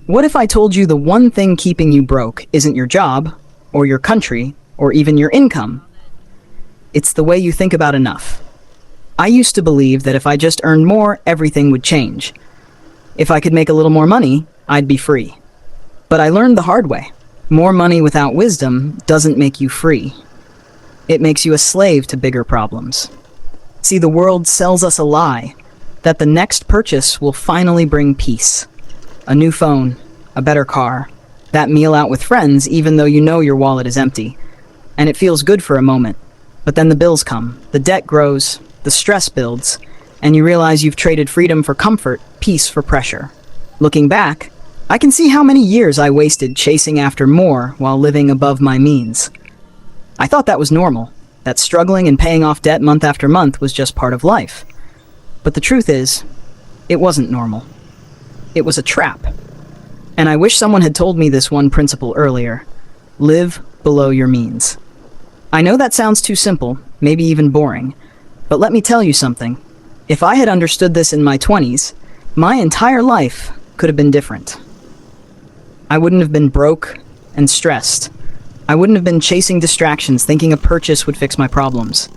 What if I told you the one thing keeping you broke isn't your job, or your country, or even your income? It's the way you think about enough. I used to believe that if I just earned more, everything would change. If I could make a little more money, I'd be free. But I learned the hard way. More money without wisdom doesn't make you free. It makes you a slave to bigger problems. See, the world sells us a lie that the next purchase will finally bring peace. A new phone, a better car, that meal out with friends even though you know your wallet is empty. And it feels good for a moment. But then the bills come, the debt grows, the stress builds, and you realize you've traded freedom for comfort, peace for pressure. Looking back, I can see how many years I wasted chasing after more while living above my means. I thought that was normal, that struggling and paying off debt month after month was just part of life. But the truth is, it wasn't normal. It was a trap. And I wish someone had told me this one principle earlier. Live below your means. I know that sounds too simple, maybe even boring, but let me tell you something. If I had understood this in my 20s, my entire life could have been different. I wouldn't have been broke and stressed. I wouldn't have been chasing distractions thinking a purchase would fix my problems.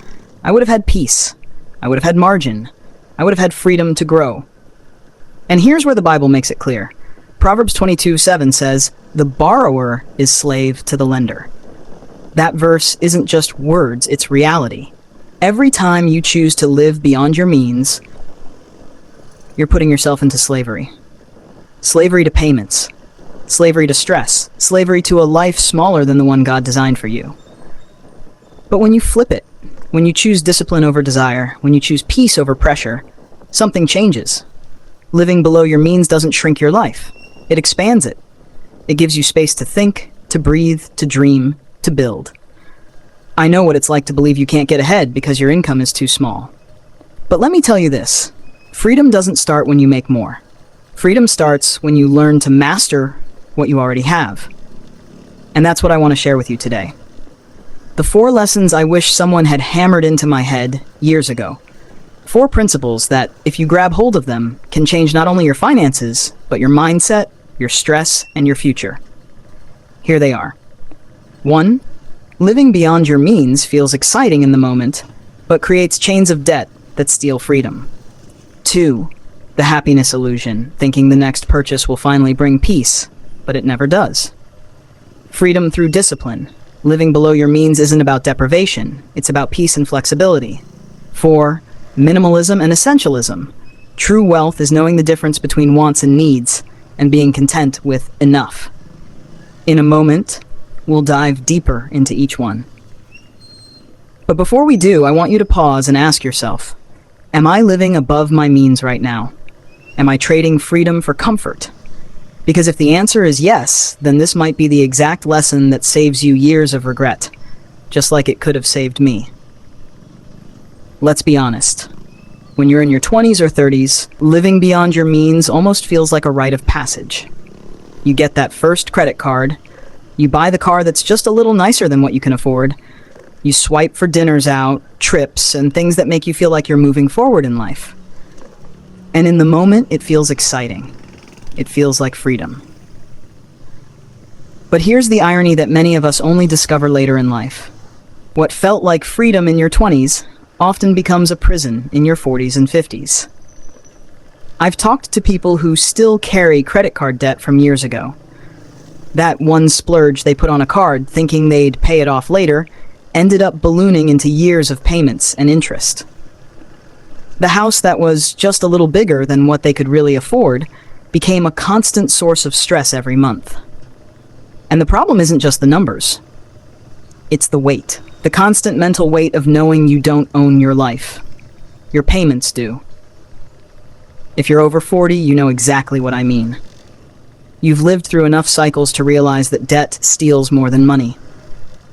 I would have had peace. I would have had margin. I would have had freedom to grow. And here's where the Bible makes it clear. Proverbs 22:7 says, "The borrower is slave to the lender." That verse isn't just words, it's reality. Every time you choose to live beyond your means, you're putting yourself into slavery. Slavery to payments. Slavery to stress. Slavery to a life smaller than the one God designed for you. But when you flip it, when you choose discipline over desire, when you choose peace over pressure, something changes. Living below your means doesn't shrink your life. It expands it. It gives you space to think, to breathe, to dream, to build. I know what it's like to believe you can't get ahead because your income is too small. But let me tell you this. Freedom doesn't start when you make more. Freedom starts when you learn to master what you already have. And that's what I want to share with you today. The 4 lessons I wish someone had hammered into my head years ago. 4 principles that, if you grab hold of them, can change not only your finances, but your mindset, your stress, and your future. Here they are. 1. Living beyond your means feels exciting in the moment, but creates chains of debt that steal freedom. 2. The happiness illusion, thinking the next purchase will finally bring peace, but it never does. Freedom through discipline. Living below your means isn't about deprivation, it's about peace and flexibility. 4. Minimalism and essentialism. True wealth is knowing the difference between wants and needs, and being content with enough. In a moment, we'll dive deeper into each one. But before we do, I want you to pause and ask yourself, am I living above my means right now? Am I trading freedom for comfort? Because if the answer is yes, then this might be the exact lesson that saves you years of regret, just like it could have saved me. Let's be honest. When you're in your 20s or 30s, living beyond your means almost feels like a rite of passage. You get that first credit card, you buy the car that's just a little nicer than what you can afford, you swipe for dinners out, trips, and things that make you feel like you're moving forward in life. And in the moment, it feels exciting. It feels like freedom. But here's the irony that many of us only discover later in life. What felt like freedom in your 20s often becomes a prison in your 40s and 50s. I've talked to people who still carry credit card debt from years ago. That one splurge they put on a card thinking they'd pay it off later ended up ballooning into years of payments and interest. The house that was just a little bigger than what they could really afford became a constant source of stress every month. And the problem isn't just the numbers. It's the weight. The constant mental weight of knowing you don't own your life. Your payments do. If you're over 40, you know exactly what I mean. You've lived through enough cycles to realize that debt steals more than money.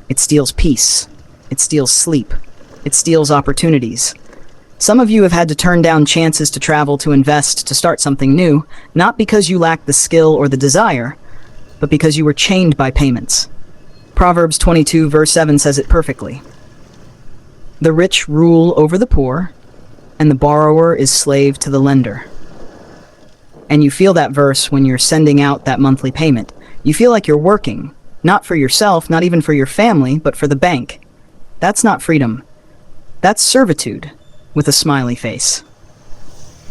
It steals peace. It steals sleep. It steals opportunities. Some of you have had to turn down chances to travel, to invest, to start something new, not because you lacked the skill or the desire, but because you were chained by payments. Proverbs 22 verse 7 says it perfectly. The rich rule over the poor, and the borrower is slave to the lender. And you feel that verse when you're sending out that monthly payment. You feel like you're working, not for yourself, not even for your family, but for the bank. That's not freedom. That's servitude, with a smiley face.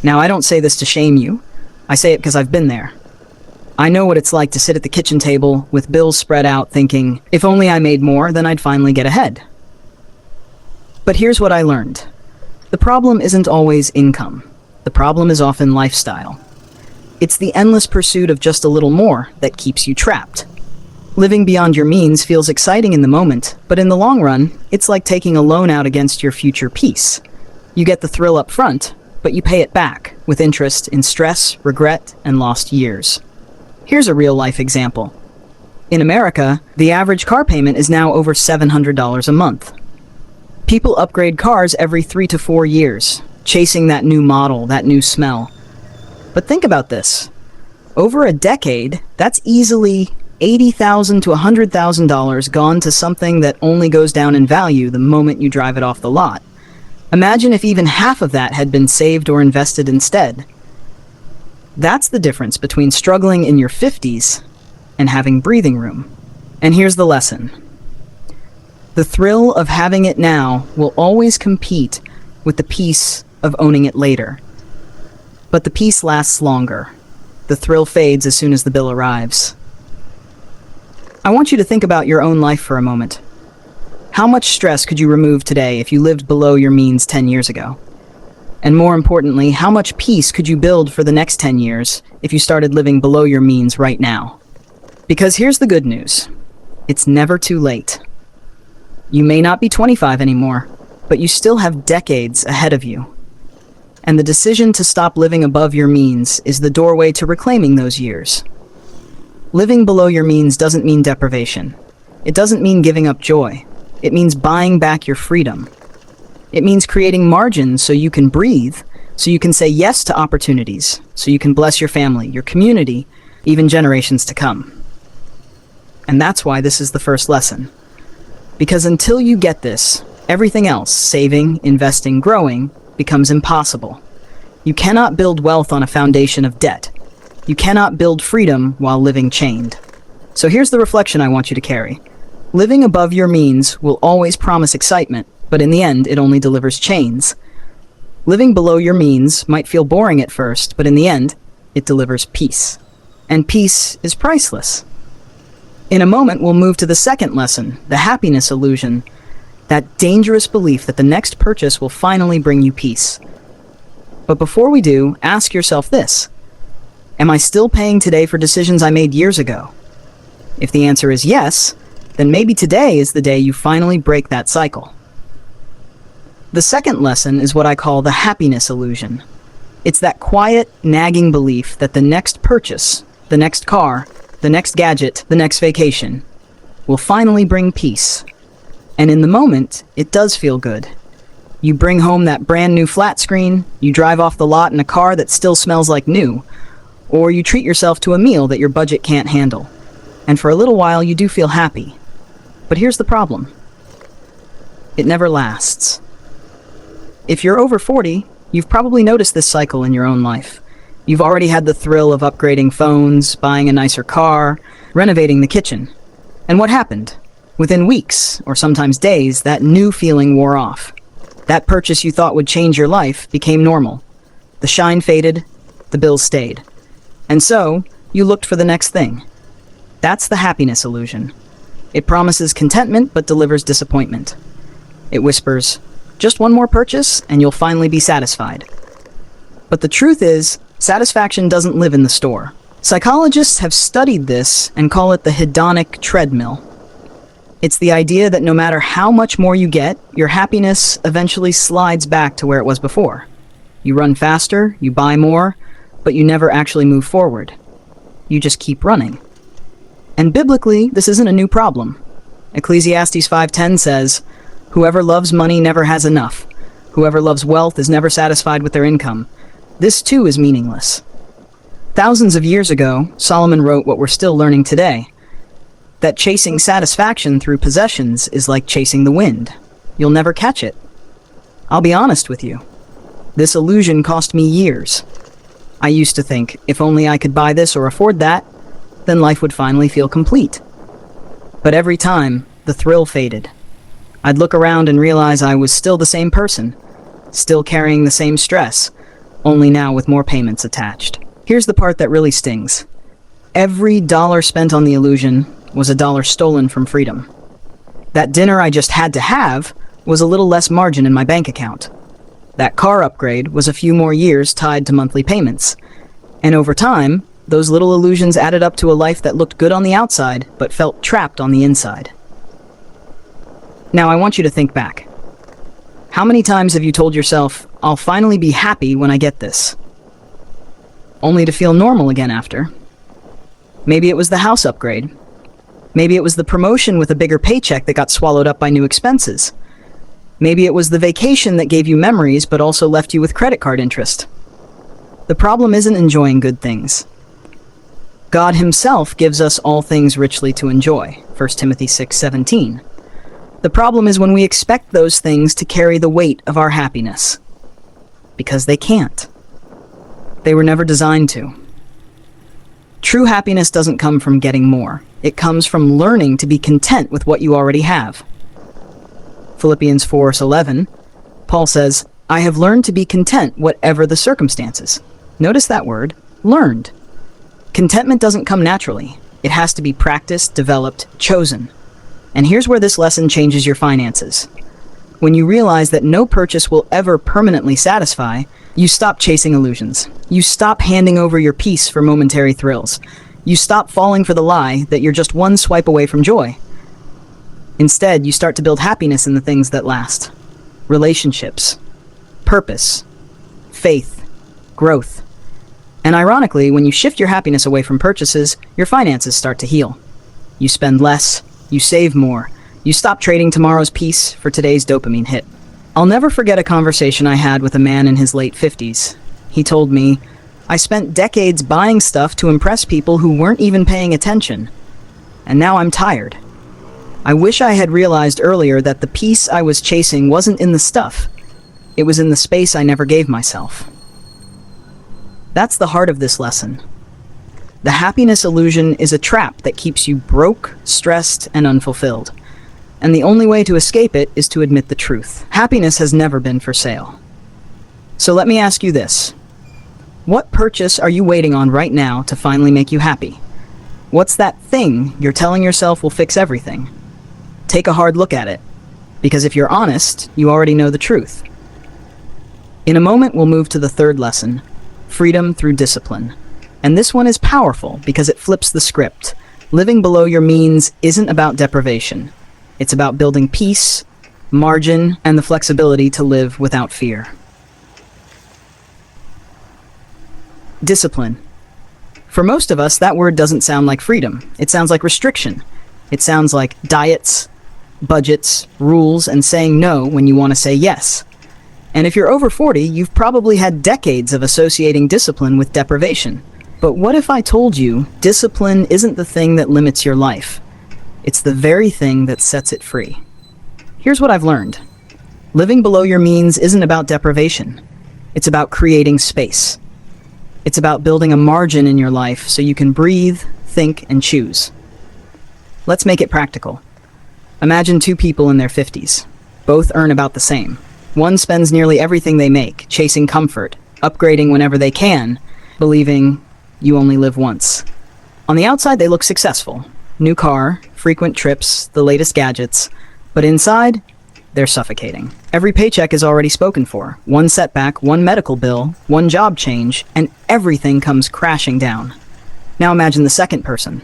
Now, I don't say this to shame you. I say it because I've been there. I know what it's like to sit at the kitchen table with bills spread out thinking, if only I made more, then I'd finally get ahead. But here's what I learned. The problem isn't always income. The problem is often lifestyle. It's the endless pursuit of just a little more that keeps you trapped. Living beyond your means feels exciting in the moment, but in the long run, it's like taking a loan out against your future peace. You get the thrill up front, but you pay it back with interest in stress, regret, and lost years. Here's a real-life example. In America, the average car payment is now over $700 a month. People upgrade cars every 3 to 4 years, chasing that new model, that new smell. But think about this. Over a decade, that's easily $80,000 to $100,000 gone to something that only goes down in value the moment you drive it off the lot. Imagine if even half of that had been saved or invested instead. That's the difference between struggling in your 50s and having breathing room. And here's the lesson. The thrill of having it now will always compete with the peace of owning it later. But the peace lasts longer. The thrill fades as soon as the bill arrives. I want you to think about your own life for a moment. How much stress could you remove today if you lived below your means 10 years ago? And more importantly, how much peace could you build for the next 10 years if you started living below your means right now? Because here's the good news. It's never too late. You may not be 25 anymore, but you still have decades ahead of you. And the decision to stop living above your means is the doorway to reclaiming those years. Living below your means doesn't mean deprivation. It doesn't mean giving up joy. It means buying back your freedom. It means creating margins so you can breathe, so you can say yes to opportunities, so you can bless your family, your community, even generations to come. And that's why this is the first lesson. Because until you get this, everything else, saving, investing, growing, becomes impossible. You cannot build wealth on a foundation of debt. You cannot build freedom while living chained. So here's the reflection I want you to carry. Living above your means will always promise excitement, but in the end, it only delivers chains. Living below your means might feel boring at first, but in the end, it delivers peace. And peace is priceless. In a moment, we'll move to the second lesson, the happiness illusion, that dangerous belief that the next purchase will finally bring you peace. But before we do, ask yourself this. Am I still paying today for decisions I made years ago? If the answer is yes, then maybe today is the day you finally break that cycle. The second lesson is what I call the happiness illusion. It's that quiet, nagging belief that the next purchase, the next car, the next gadget, the next vacation, will finally bring peace. And in the moment, it does feel good. You bring home that brand new flat screen, you drive off the lot in a car that still smells like new, or you treat yourself to a meal that your budget can't handle. And for a little while, you do feel happy. But here's the problem. It never lasts. If you're over 40, you've probably noticed this cycle in your own life. You've already had the thrill of upgrading phones, buying a nicer car, renovating the kitchen. And what happened? Within weeks, or sometimes days, that new feeling wore off. That purchase you thought would change your life became normal. The shine faded, the bills stayed. And so, you looked for the next thing. That's the happiness illusion. It promises contentment but delivers disappointment. It whispers, just one more purchase and you'll finally be satisfied. But the truth is, satisfaction doesn't live in the store. Psychologists have studied this and call it the hedonic treadmill. It's the idea that no matter how much more you get, your happiness eventually slides back to where it was before. You run faster, you buy more, but you never actually move forward. You just keep running. And biblically, this isn't a new problem. Ecclesiastes 5:10 says, "Whoever loves money never has enough. Whoever loves wealth is never satisfied with their income." This too is meaningless. Thousands of years ago, Solomon wrote what we're still learning today, that chasing satisfaction through possessions is like chasing the wind. You'll never catch it. I'll be honest with you. This illusion cost me years. I used to think, if only I could buy this or afford that, then life would finally feel complete. But every time, the thrill faded. I'd look around and realize I was still the same person, still carrying the same stress, only now with more payments attached. Here's the part that really stings. Every dollar spent on the illusion was a dollar stolen from freedom. That dinner I just had to have was a little less margin in my bank account. That car upgrade was a few more years tied to monthly payments. And over time, those little illusions added up to a life that looked good on the outside, but felt trapped on the inside. Now I want you to think back. How many times have you told yourself, I'll finally be happy when I get this? Only to feel normal again after. Maybe it was the house upgrade. Maybe it was the promotion with a bigger paycheck that got swallowed up by new expenses. Maybe it was the vacation that gave you memories but also left you with credit card interest. The problem isn't enjoying good things. God himself gives us all things richly to enjoy, 1 Timothy 6:17. The problem is when we expect those things to carry the weight of our happiness. Because they can't. They were never designed to. True happiness doesn't come from getting more. It comes from learning to be content with what you already have. Philippians 4:11, Paul says, I have learned to be content whatever the circumstances. Notice that word, learned. Contentment doesn't come naturally. It has to be practiced, developed, chosen. And here's where this lesson changes your finances. When you realize that no purchase will ever permanently satisfy, you stop chasing illusions. You stop handing over your peace for momentary thrills. You stop falling for the lie that you're just one swipe away from joy. Instead, you start to build happiness in the things that last. Relationships, purpose, faith, growth. And ironically, when you shift your happiness away from purchases, your finances start to heal. You spend less, you save more, you stop trading tomorrow's peace for today's dopamine hit. I'll never forget a conversation I had with a man in his late 50s. He told me, I spent decades buying stuff to impress people who weren't even paying attention. And now I'm tired. I wish I had realized earlier that the peace I was chasing wasn't in the stuff. It was in the space I never gave myself. That's the heart of this lesson. The happiness illusion is a trap that keeps you broke, stressed, and unfulfilled. And the only way to escape it is to admit the truth. Happiness has never been for sale. So let me ask you this. What purchase are you waiting on right now to finally make you happy? What's that thing you're telling yourself will fix everything? Take a hard look at it. Because if you're honest, you already know the truth. In a moment, we'll move to the third lesson, freedom through discipline. And this one is powerful because it flips the script. Living below your means isn't about deprivation. It's about building peace, margin, and the flexibility to live without fear. Discipline. For most of us, that word doesn't sound like freedom. It sounds like restriction. It sounds like diets, budgets, rules, and saying no when you want to say yes. And if you're over 40, you've probably had decades of associating discipline with deprivation. But what if I told you discipline isn't the thing that limits your life? It's the very thing that sets it free. Here's what I've learned. Living below your means isn't about deprivation. It's about creating space. It's about building a margin in your life so you can breathe, think, and choose. Let's make it practical. Imagine two people in their 50s. Both earn about the same. One spends nearly everything they make, chasing comfort, upgrading whenever they can, believing you only live once. On the outside, they look successful. New car, frequent trips, the latest gadgets. But inside, they're suffocating. Every paycheck is already spoken for. One setback, one medical bill, one job change, and everything comes crashing down. Now imagine the second person.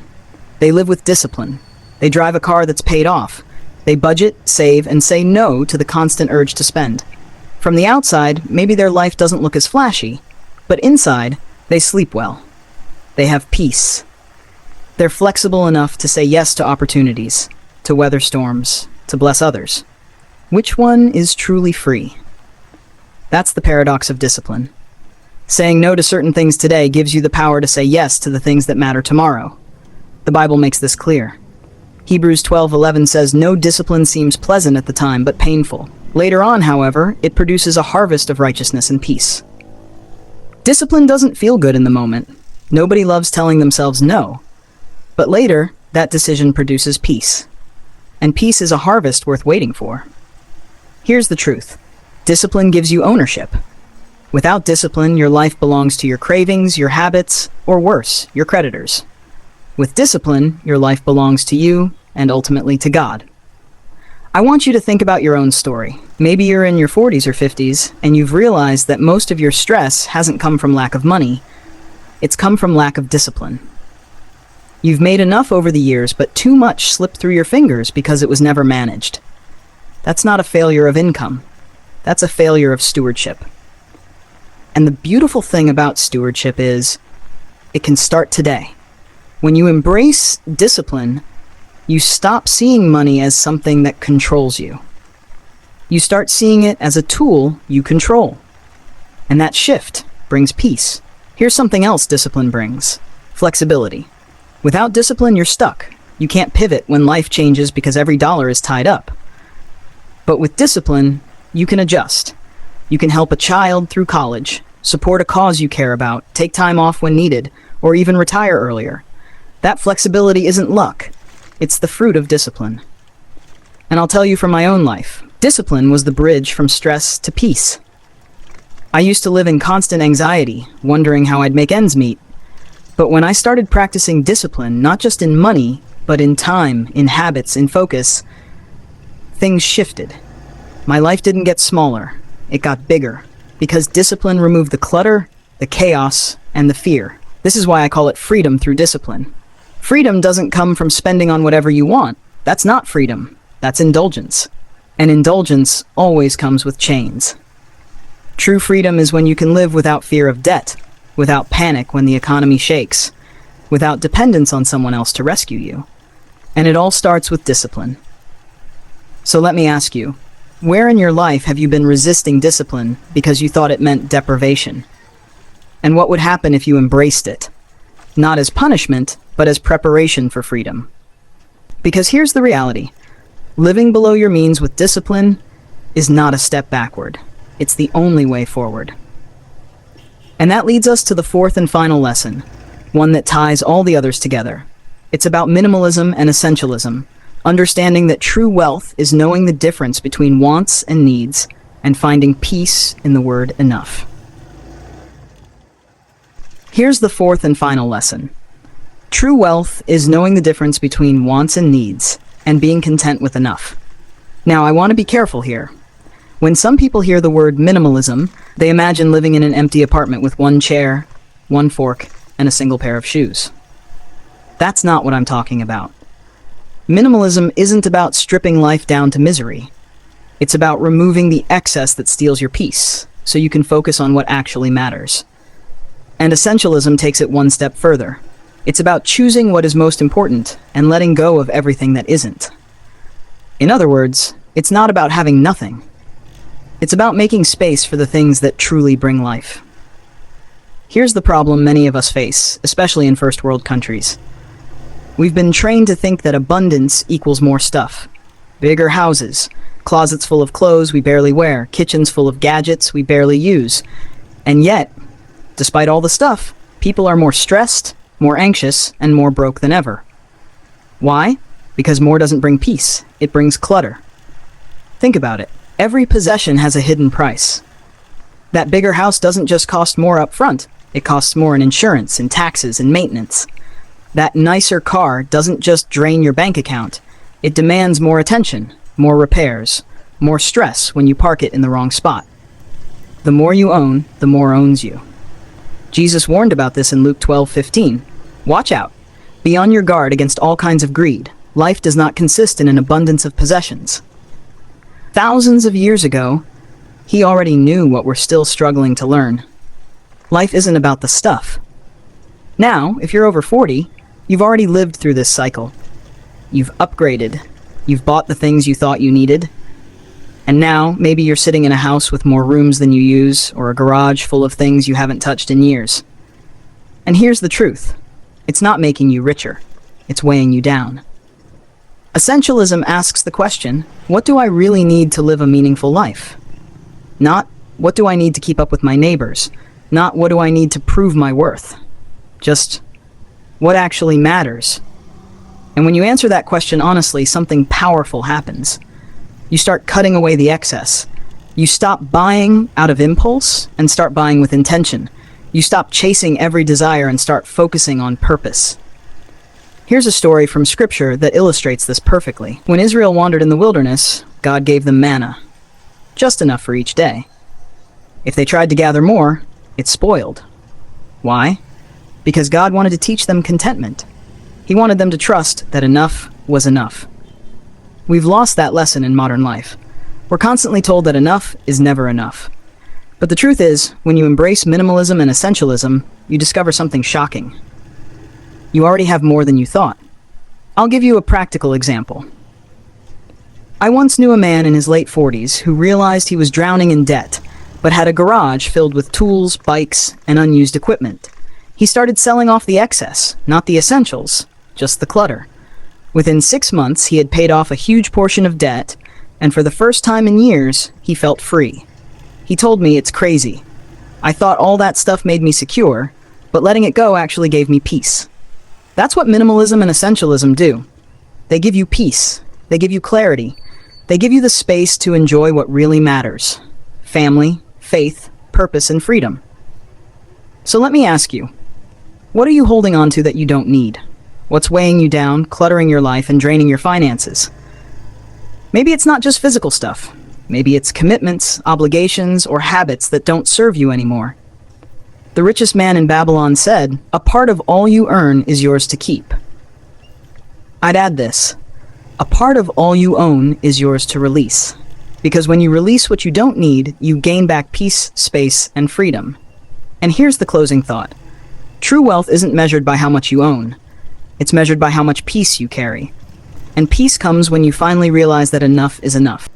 They live with discipline. They drive a car that's paid off. They budget, save, and say no to the constant urge to spend. From the outside, maybe their life doesn't look as flashy, but inside, they sleep well. They have peace. They're flexible enough to say yes to opportunities, to weather storms, to bless others. Which one is truly free? That's the paradox of discipline. Saying no to certain things today gives you the power to say yes to the things that matter tomorrow. The Bible makes this clear. Hebrews 12:11 says, no discipline seems pleasant at the time, but painful. Later on, however, it produces a harvest of righteousness and peace. Discipline doesn't feel good in the moment. Nobody loves telling themselves no. But later, that decision produces peace. And peace is a harvest worth waiting for. Here's the truth. Discipline gives you ownership. Without discipline, your life belongs to your cravings, your habits, or worse, your creditors. With discipline, your life belongs to you and ultimately to God. I want you to think about your own story. Maybe you're in your 40s or 50s and you've realized that most of your stress hasn't come from lack of money. It's come from lack of discipline. You've made enough over the years, but too much slipped through your fingers because it was never managed. That's not a failure of income. That's a failure of stewardship. And the beautiful thing about stewardship is it can start today. When you embrace discipline, you stop seeing money as something that controls you. You start seeing it as a tool you control. And that shift brings peace. Here's something else discipline brings: flexibility. Without discipline, you're stuck. You can't pivot when life changes because every dollar is tied up. But with discipline, you can adjust. You can help a child through college, support a cause you care about, take time off when needed, or even retire earlier. That flexibility isn't luck. It's the fruit of discipline. And I'll tell you from my own life, discipline was the bridge from stress to peace. I used to live in constant anxiety, wondering how I'd make ends meet. But when I started practicing discipline, not just in money, but in time, in habits, in focus, things shifted. My life didn't get smaller, it got bigger, because discipline removed the clutter, the chaos, and the fear. This is why I call it freedom through discipline. Freedom doesn't come from spending on whatever you want. That's not freedom. That's indulgence. And indulgence always comes with chains. True freedom is when you can live without fear of debt, without panic when the economy shakes, without dependence on someone else to rescue you. And it all starts with discipline. So let me ask you, where in your life have you been resisting discipline because you thought it meant deprivation? And what would happen if you embraced it? Not as punishment, but as preparation for freedom. Because here's the reality. Living below your means with discipline is not a step backward. It's the only way forward. And that leads us to the fourth and final lesson, one that ties all the others together. It's about minimalism and essentialism, understanding that true wealth is knowing the difference between wants and needs and finding peace in the word enough. Here's the fourth and final lesson. True wealth is knowing the difference between wants and needs and being content with enough. Now, I want to be careful here. When some people hear the word minimalism, they imagine living in an empty apartment with one chair, one fork, and a single pair of shoes. That's not what I'm talking about. Minimalism isn't about stripping life down to misery. It's about removing the excess that steals your peace, so you can focus on what actually matters. And essentialism takes it one step further. It's about choosing what is most important and letting go of everything that isn't. In other words, it's not about having nothing. It's about making space for the things that truly bring life. Here's the problem many of us face, especially in first world countries. We've been trained to think that abundance equals more stuff. Bigger houses, closets full of clothes we barely wear, kitchens full of gadgets we barely use. And yet, despite all the stuff, people are more stressed, more anxious, and more broke than ever. Why? Because more doesn't bring peace, it brings clutter. Think about it. Every possession has a hidden price. That bigger house doesn't just cost more up front, it costs more in insurance, in taxes, and maintenance. That nicer car doesn't just drain your bank account, it demands more attention, more repairs, more stress when you park it in the wrong spot. The more you own, the more owns you. Jesus warned about this in Luke 12:15. Watch out. Be on your guard against all kinds of greed. Life does not consist in an abundance of possessions. Thousands of years ago, he already knew what we're still struggling to learn. Life isn't about the stuff. Now, if you're over 40, you've already lived through this cycle. You've upgraded. You've bought the things you thought you needed. And now, maybe you're sitting in a house with more rooms than you use, or a garage full of things you haven't touched in years. And here's the truth. It's not making you richer. It's weighing you down. Essentialism asks the question, what do I really need to live a meaningful life? Not, what do I need to keep up with my neighbors? Not what do I need to prove my worth? Just what actually matters? And when you answer that question honestly, something powerful happens. You start cutting away the excess. You stop buying out of impulse and start buying with intention. You stop chasing every desire and start focusing on purpose. Here's a story from Scripture that illustrates this perfectly. When Israel wandered in the wilderness, God gave them manna, just enough for each day. If they tried to gather more, it spoiled. Why? Because God wanted to teach them contentment. He wanted them to trust that enough was enough. We've lost that lesson in modern life. We're constantly told that enough is never enough. But the truth is, when you embrace minimalism and essentialism, you discover something shocking. You already have more than you thought. I'll give you a practical example. I once knew a man in his late 40s who realized he was drowning in debt, but had a garage filled with tools, bikes, and unused equipment. He started selling off the excess, not the essentials, just the clutter. Within 6 months, he had paid off a huge portion of debt, and for the first time in years, he felt free. He told me, "It's crazy. I thought all that stuff made me secure, but letting it go actually gave me peace." That's what minimalism and essentialism do. They give you peace. They give you clarity. They give you the space to enjoy what really matters: family, faith, purpose, and freedom. So let me ask you, what are you holding on to that you don't need? What's weighing you down, cluttering your life, and draining your finances? Maybe it's not just physical stuff. Maybe it's commitments, obligations, or habits that don't serve you anymore. The richest man in Babylon said, "A part of all you earn is yours to keep." I'd add this: a part of all you own is yours to release. Because when you release what you don't need, you gain back peace, space, and freedom. And here's the closing thought. True wealth isn't measured by how much you own. It's measured by how much peace you carry. And peace comes when you finally realize that enough is enough.